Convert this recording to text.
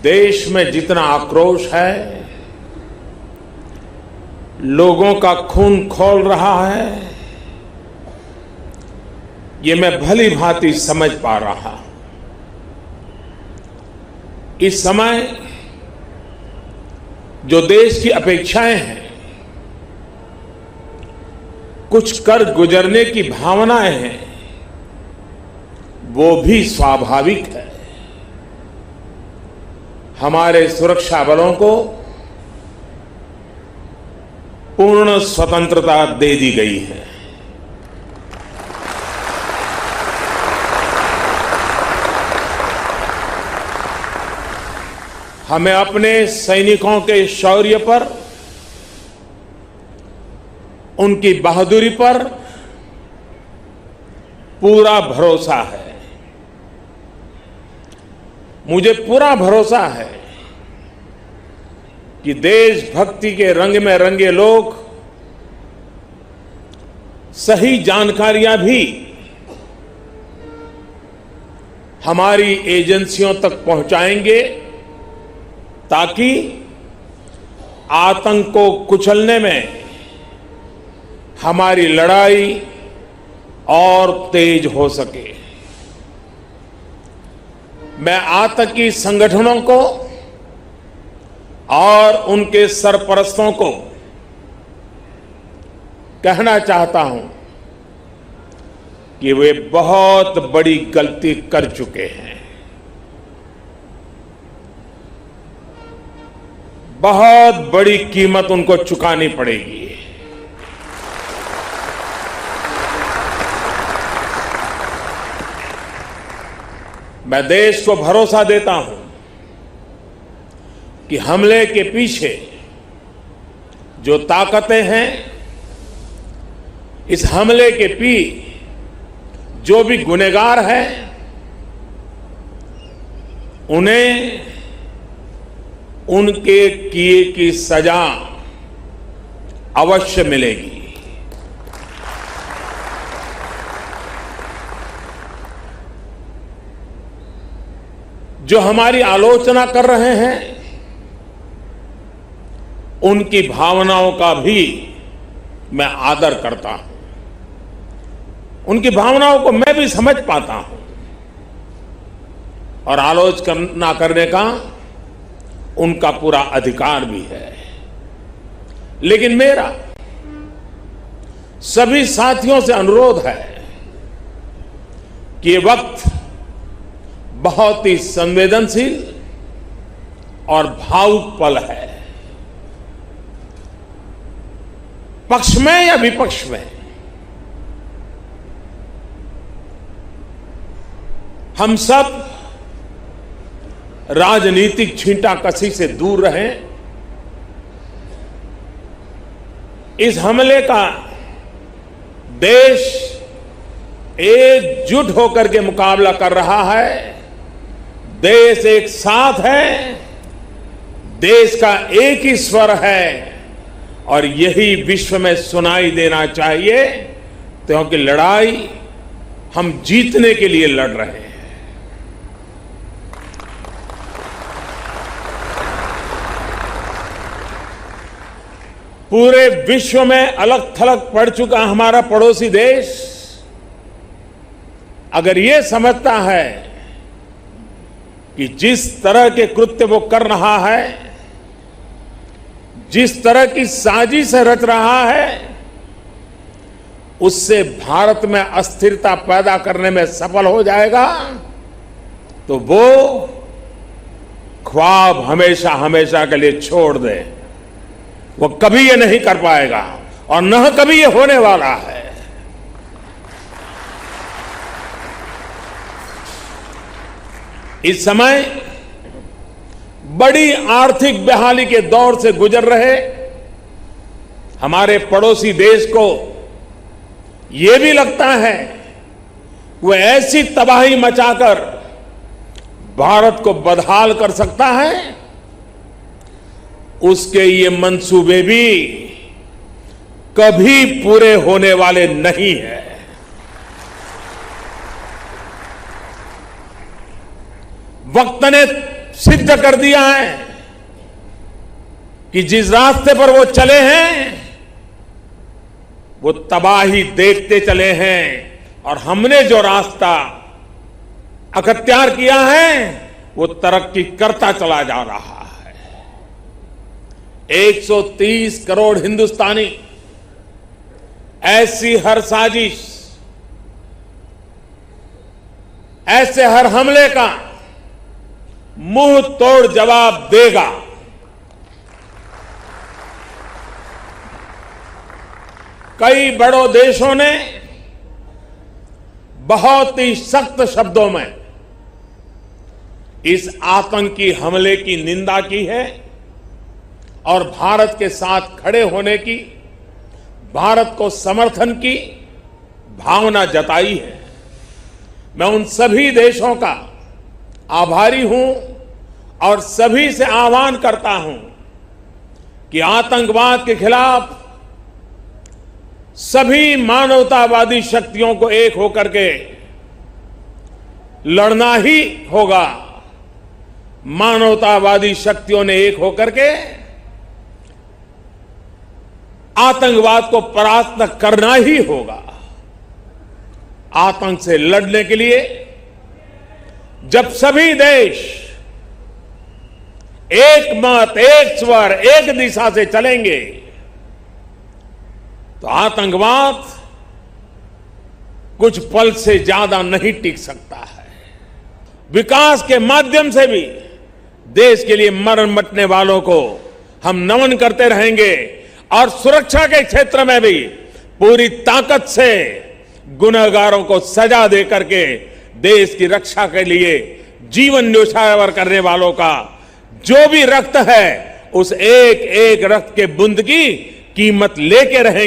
देश में जितना आक्रोश है, लोगों का खून खौल रहा है, ये मैं भली भांति समझ पा रहा हूं। इस समय जो देश की अपेक्षाएं हैं, कुछ कर गुजरने की भावनाएं हैं, वो भी स्वाभाविक है। हमारे सुरक्षा बलों को पूर्ण स्वतंत्रता दे दी गई है। हमें अपने सैनिकों के शौर्य पर, उनकी बहादुरी पर पूरा भरोसा है। मुझे पूरा भरोसा है कि देशभक्ति के रंग में रंगे लोग सही जानकारियां भी हमारी एजेंसियों तक पहुंचाएंगे, ताकि आतंक को कुचलने में हमारी लड़ाई और तेज हो सके। मैं आतंकी संगठनों को और उनके सरपरस्तों को कहना चाहता हूं कि वे बहुत बड़ी गलती कर चुके हैं। बहुत बड़ी कीमत उनको चुकानी पड़ेगी। मैं देश को भरोसा देता हूं कि हमले के पीछे जो ताकतें हैं, इस हमले के जो भी गुनहगार हैं, उन्हें उनके किए की सजा अवश्य मिलेगी। जो हमारी आलोचना कर रहे हैं, उनकी भावनाओं का भी मैं आदर करता हूं। उनकी भावनाओं को मैं भी समझ पाता हूं और आलोचना करने का उनका पूरा अधिकार भी है। लेकिन मेरा सभी साथियों से अनुरोध है कि ये वक्त बहुत ही संवेदनशील और भावुक पल है। पक्ष में या विपक्ष में, हम सब राजनीतिक छींटाकशी से दूर रहें। इस हमले का देश एकजुट होकर के मुकाबला कर रहा है। देश एक साथ है, देश का एक ही स्वर है और यही विश्व में सुनाई देना चाहिए, क्योंकि लड़ाई हम जीतने के लिए लड़ रहे हैं। पूरे विश्व में अलग थलग पड़ चुका हमारा पड़ोसी देश अगर ये समझता है कि जिस तरह के कृत्य वो कर रहा है, जिस तरह की साजिश रच रहा है, उससे भारत में अस्थिरता पैदा करने में सफल हो जाएगा, तो वो ख्वाब हमेशा हमेशा के लिए छोड़ दे। वो कभी ये नहीं कर पाएगा और न कभी ये होने वाला है। इस समय बड़ी आर्थिक बहाली के दौर से गुजर रहे हमारे पड़ोसी देश को ये भी लगता है वो ऐसी तबाही मचाकर भारत को बदहाल कर सकता है, उसके ये मंसूबे भी कभी पूरे होने वाले नहीं है। वक्त ने सिद्ध कर दिया है कि जिस रास्ते पर वो चले हैं वो तबाही देखते चले हैं और हमने जो रास्ता अख्तियार किया है वो तरक्की करता चला जा रहा है। 130 करोड़ हिंदुस्तानी ऐसी हर साजिश, ऐसे हर हमले का मुंह तोड़ जवाब देगा। कई बड़ों देशों ने बहुत ही सख्त शब्दों में इस आतंकी हमले की निंदा की है और भारत के साथ खड़े होने की, भारत को समर्थन की भावना जताई है। मैं उन सभी देशों का आभारी हूं और सभी से आह्वान करता हूं कि आतंकवाद के खिलाफ सभी मानवतावादी शक्तियों को एक होकर के लड़ना ही होगा। मानवतावादी शक्तियों ने एक होकर के आतंकवाद को परास्त करना ही होगा। आतंक से लड़ने के लिए जब सभी देश एक मत, एक स्वर, एक दिशा से चलेंगे तो आतंकवाद कुछ पल से ज्यादा नहीं टिक सकता है। विकास के माध्यम से भी देश के लिए मरण मटने वालों को हम नमन करते रहेंगे और सुरक्षा के क्षेत्र में भी पूरी ताकत से गुनहगारों को सजा दे करके देश की रक्षा के लिए जीवन न्योछावर करने वालों का जो भी रक्त है उस एक एक रक्त के बूंद की कीमत लेके रहेंगे।